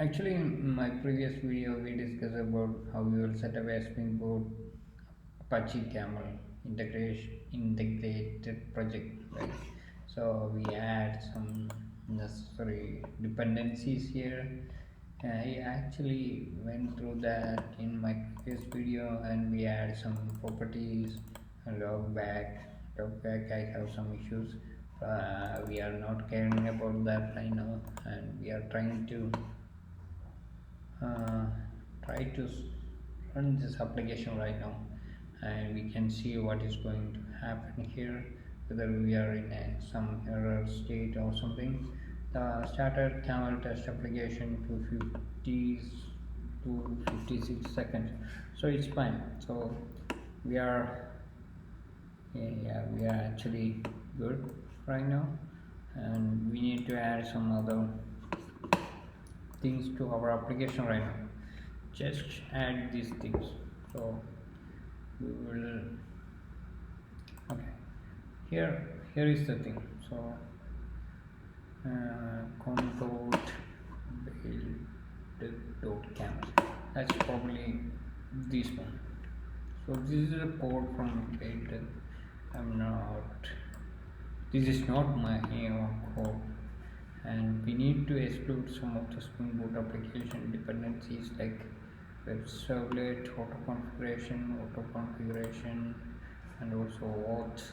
Actually, in my previous video, we discussed about how we will set up a Spring Boot Apache camel integrated project, right? So we add some necessary dependencies here. I actually went through that in my previous video, and we add some properties and logback. I have some issues. We are not caring about that right now, and we are uh, try to run this application right now, and we can see what is going to happen here, whether we are in some error state or something. The started camel test application to 50 to 56 seconds, so it's fine. So we are, yeah, we are actually good right now, and we need to add some other things to our application right now. Just add these things. So we will, okay, here is the thing. So com.example.cameltest, that's probably this one. So this is a code from build. I'm not, this is not my code, and we need to exclude some of the Spring Boot application dependencies like WebSocketAutoConfiguration, and also auth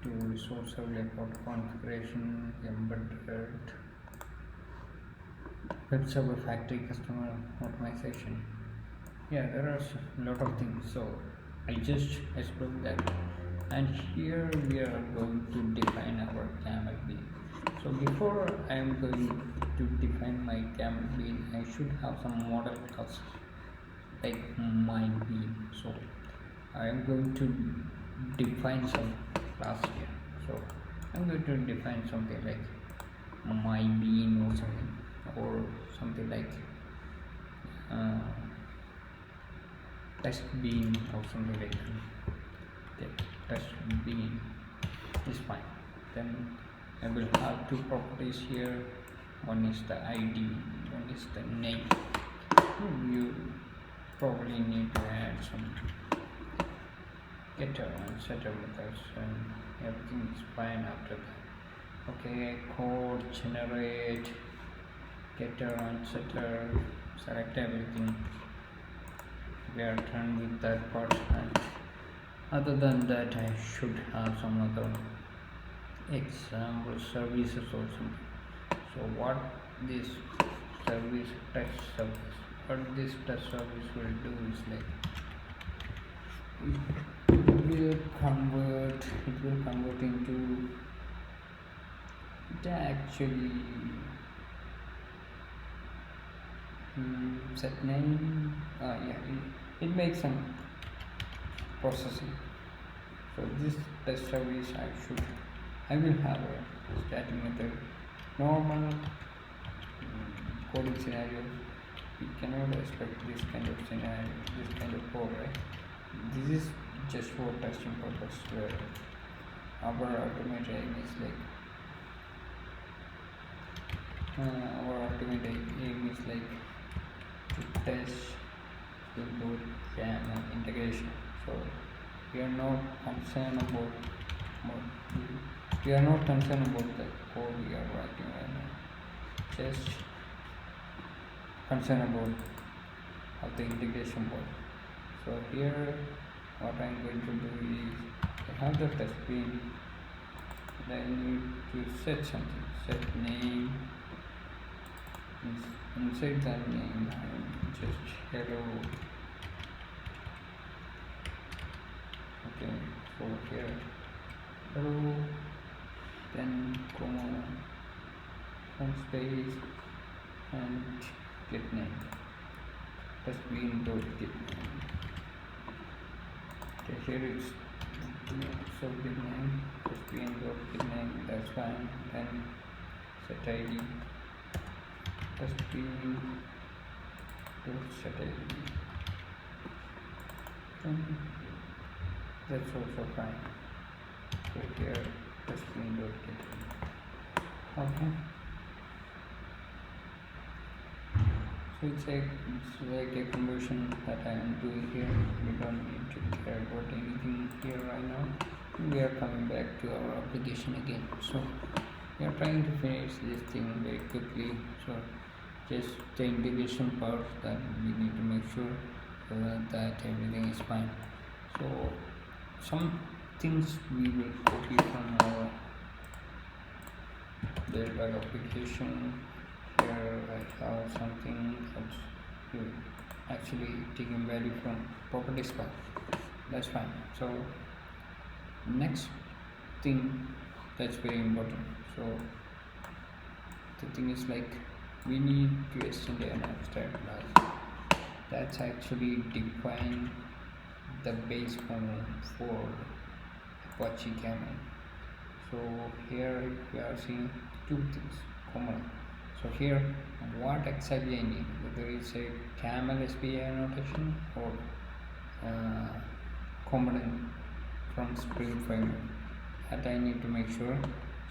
to resource servlet auto-configuration, embedded web server factory customer optimization. Yeah, there are a lot of things, so I just explored that. And here we are going to define our camel bean. So before I am going to define my camel bean, I should have some model class like my bean. So I am going to define some class here. So I'm going to define something like my bean or something like uh, test bean or something like that. Okay, test bean is fine. Then I will have two properties here. One is the ID, one is the name. You probably need to add some getter and setter methods, and everything is fine after that. Okay, code generate getter and setter, select everything. We are done with that part, and other than that I should have some other example services or something. So what this test service will do is like it will convert into it actually set name. It makes some processing. So this test service I will have a static method. Normal coding scenarios, we cannot expect this kind of scenario, this kind of code, right? This is just for testing purpose, where our ultimate aim is like to test the boot camel integration. So we are not concerned about the code we are writing right now. Just concerned about how the integration works. So here what I am going to do is I have the test bin, and I need to set something, set name. Inside that name I am just hello. Okay, so here hello, then comma, some space, and get name, test bin dot get name. Okay, here is so get name, test bin dot get name, that's fine. Then set id, test bin dot set id, that's also fine. So here test bin dot get name. Okay, So it's like a conversion that I am doing here. We don't need to care about anything here right now. We are coming back to our application again. So we are trying to finish this thing very quickly. So just the integration part that we need to make sure that everything is fine. So some things we will copy from our build application. Here I have something that's actually taking value from properties file. That's fine. So next thing that's very important. So the thing is like we need to extend an abstract class that's actually define the base component for Apache camel. So here we are seeing two things common. So here what exactly I need, whether it's a camel SPI annotation or component from Spring framework, that I need to make sure.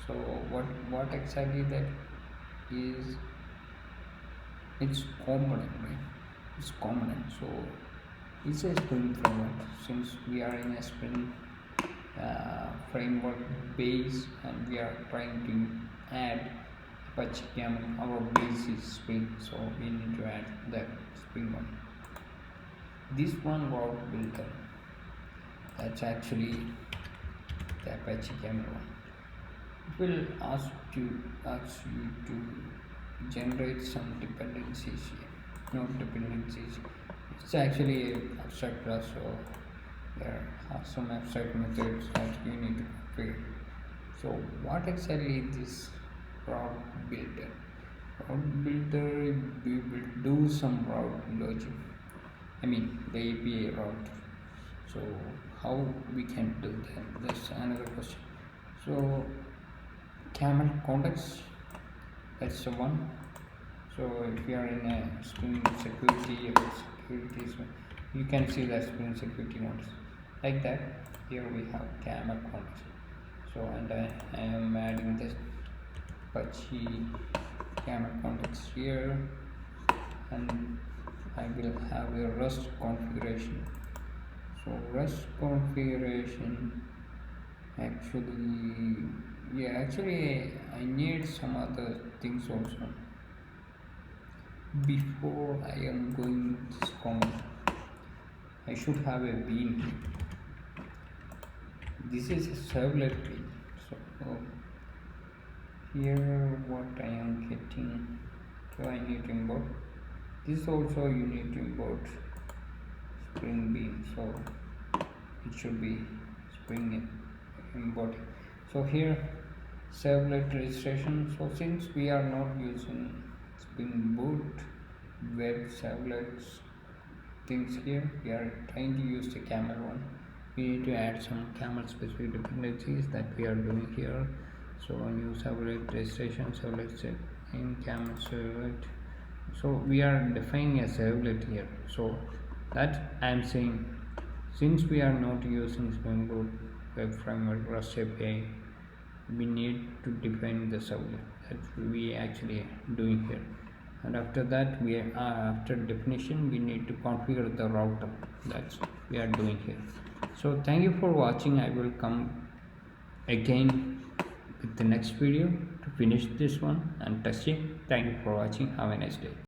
So what exactly that is, it's component, right? It's component. So it's a Spring framework. Since we are in a Spring framework base and we are trying to add Apache camel, our base is Spring, so we need to add that Spring one. This one routebuilder, that's actually the Apache camel one. It will ask you to generate some dependencies here. No dependencies. It's actually an abstract class, so there are some abstract methods that you need to configure. So what exactly is this routebuilder? Routebuilder, we will do some route logic. I mean the API route. So how we can do that? That's another question. So camel context, that's the one. So if you are in a Spring security or security, so you can see that Spring security nodes like that. Here we have camel context. So and I am adding this Apache camel context here, and I will have a Rust configuration. So Rust configuration actually I need some other things also before I am going this command. I should have a bean. This is a servlet bean. So here what I am getting, so I need to import this also. You need to import Spring bean, so it should be Spring importing. So here servlet registration. So since we are not using Spring Boot web servlets things here, we are trying to use the camel one. We need to add some camel specific dependencies that we are doing here. So new servlet registration, servlet set in camel servlet. So we are defining a servlet here. So that I am saying, since we are not using Spring Boot web framework Rust API, we need to define the servlet. That's we actually doing here. And after that, we are after definition, we need to configure the router. That's we are doing here. So thank you for watching. I will come again with the next video to finish this one and test it. Thank you for watching. Have a nice day.